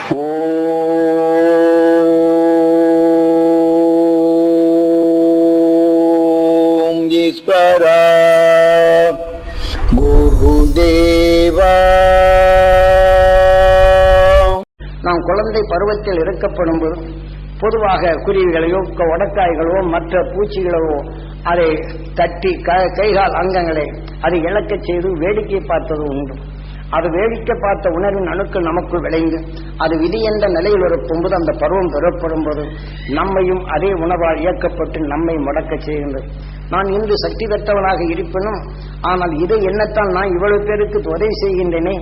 ஓம் ஈஸ்வரா குருதேவா. நாம் குழந்தை பருவத்தில் இருக்கப்படும் போது பொதுவாக குருவிகளையோ உடக்காய்களோ மற்ற பூச்சிகளோ அதை தட்டி கைகால் அங்கங்களை அதை இழக்கச் செய்து வேடிக்கை பார்த்தது உண்டு. அது வேடிக்கை பார்த்த உணர்வின் அணுக்கள் நமக்குள் விளைந்து அது விதி என்ற நிலையில் இருக்கும்போது அந்த பருவம் பெறப்படும் போது நம்மையும் அதே உணர்வால் இயக்கப்பட்டு நம்மை முடக்க செய்கின்றது. நான் இன்று சக்தி பெற்றவனாக இருப்பினும் ஆனால் இதை என்னத்தான் நான் இவ்வளவு பேருக்கு உதவி செய்கின்றேனே,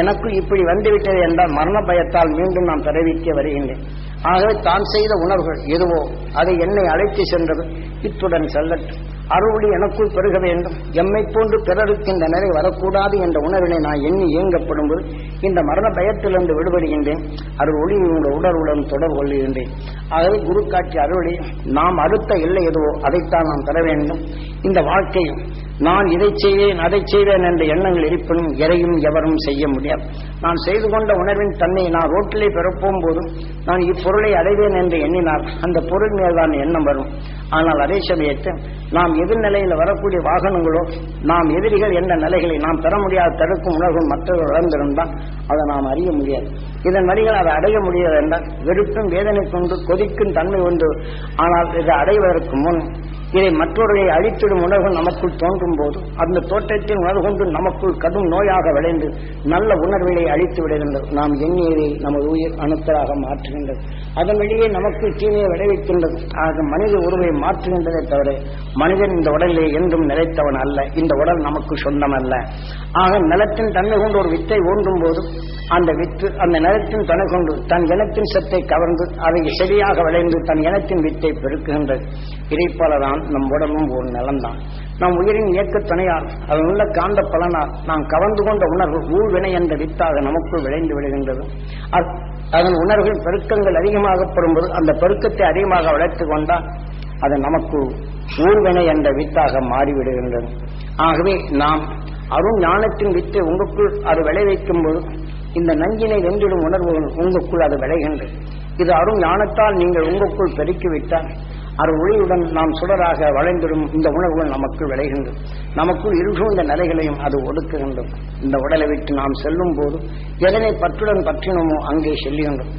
எனக்குள் இப்படி வந்துவிட்டது என்றால் மரண பயத்தால் மீண்டும் நான் தெரிவிக்க வருகின்றேன். ஆகவே தான் செய்த உணர்வுகள் எதுவோ அதை என்னை அழைத்து சென்றது. இத்துடன் செல்லட்டும். அருளி எனக்குள் பெருக வேண்டும். எம்மை போன்று பிறருக்கு இந்த நிலை வரக்கூடாது என்ற உணர்வினை நான் எண்ணி இயங்கப்படும் போது இந்த மரண பயத்திலிருந்து விடுபடுகின்றேன். அருள் உடலுடன் தொடர்பு கொள்கின்றேன். ஆகவே குரு காட்சி அருளி நாம் அடுத்த இல்லை எதுவோ அதைத்தான் நாம் பெற வேண்டும். இந்த வாழ்க்கையும் நான் இதை செய்வேன் அதை செய்வேன் என்ற எண்ணங்கள் இருப்பினும் எதையும் எவரும் செய்ய முடியாது. நான் செய்து கொண்ட உணர்வின் தன்னை நான் ரோட்டிலே பிறப்போம் போதும் நான் இப்பொருளை அடைவேன் என்று எண்ணினார் அந்த பொருள் மேல்தான் எண்ணம் வரும். ஆனால் அதே சமயத்தில் நாம் எதிர்நிலையில் வரக்கூடிய வாகனங்களோ நாம் எதிரிகள் என்ற நிலைகளை நாம் பெற முடியாத தடுக்கும் உணர்வு மற்றவர்கள் வளர்ந்திருந்தால் அதை நாம் அறிய முடியாது. இதன் வழிகள் அதை அடைய முடியாது என்றால் வெறுப்பும் வேதனை கொண்டு கொதிக்கும் தன்மை உண்டு. ஆனால் இதை அடைவதற்கு முன் இதை மற்றவர்களை அழித்திடும் உணர்வு நமக்குள் தோன்றும் போது அந்த தோற்றத்தின் உணர்வு கொண்டு நமக்குள் கடும் நோயாக விளைந்து நல்ல உணர்வுகளை அழித்து விடுகின்றது. நாம் எண்ணியதை நமது உயிர் அணுக்களாக மாற்றுகின்றது. அதன் வழியே நமக்குள் தீமையை விளைவிக்கின்றது. ஆக மனித உருவை மாற்றுகின்றதை தவிர மனிதன் இந்த உடலிலே என்றும் நிலைத்தவன் அல்ல. இந்த உடல் நமக்கு சொந்தம் அல்ல. ஆக நிலத்தின் தன்மை கொண்டு ஒரு வித்தை ஊன்றும் போது அந்த வித்து அந்த நிலத்தின் தன்மை கொண்டு தன் இனத்தின் சத்தை கவர்ந்து அதை செடியாக விளைந்து தன் இனத்தின் வித்தை பெருக்குகின்றது. இதைப்போலதான் நம் உடலும் ஒரு நிலம்தான். நம் உயிரின் இயக்க துணையால் அதன் உள்ள காந்த பலனால் நாம் கவர்ந்து கொண்ட உணர்வு ஊழ்வினை என்ற வித்தாக நமக்குள் விளைந்து விடுகின்றது. அதன் உணர்வுகள் பெருக்கங்கள் அதிகமாகப்படும்போது அந்த பெருக்கத்தை அதிகமாக வளர்த்து கொண்டால் அது நமக்கு ஊழ்வினை என்ற வித்தாக மாறிவிடுகின்றது. ஆகவே நாம் அருண் ஞானத்தின் வித்தை உங்களுக்குள் அது விளைவிக்கும் போது இந்த நஞ்சினை வென்றிடும் உணர்வுகள் உங்களுக்குள் அது விளைகின்றது. இது அருண் ஞானத்தால் நீங்கள் உங்களுக்குள் பெருக்கிவிட்டால் அரு ஒளியுடன் நாம் சுடராக வளைந்திடும் இந்த உணர்வுகள் நமக்குள் விளைகின்றது. நமக்குள் இருசூழ்ந்த நிலைகளையும் அது ஒடுக்குகின்றது. இந்த உடலை விட்டு நாம் செல்லும் போது எதனை பற்றுடன் பற்றினோமோ அங்கே செல்லுகின்றோம்.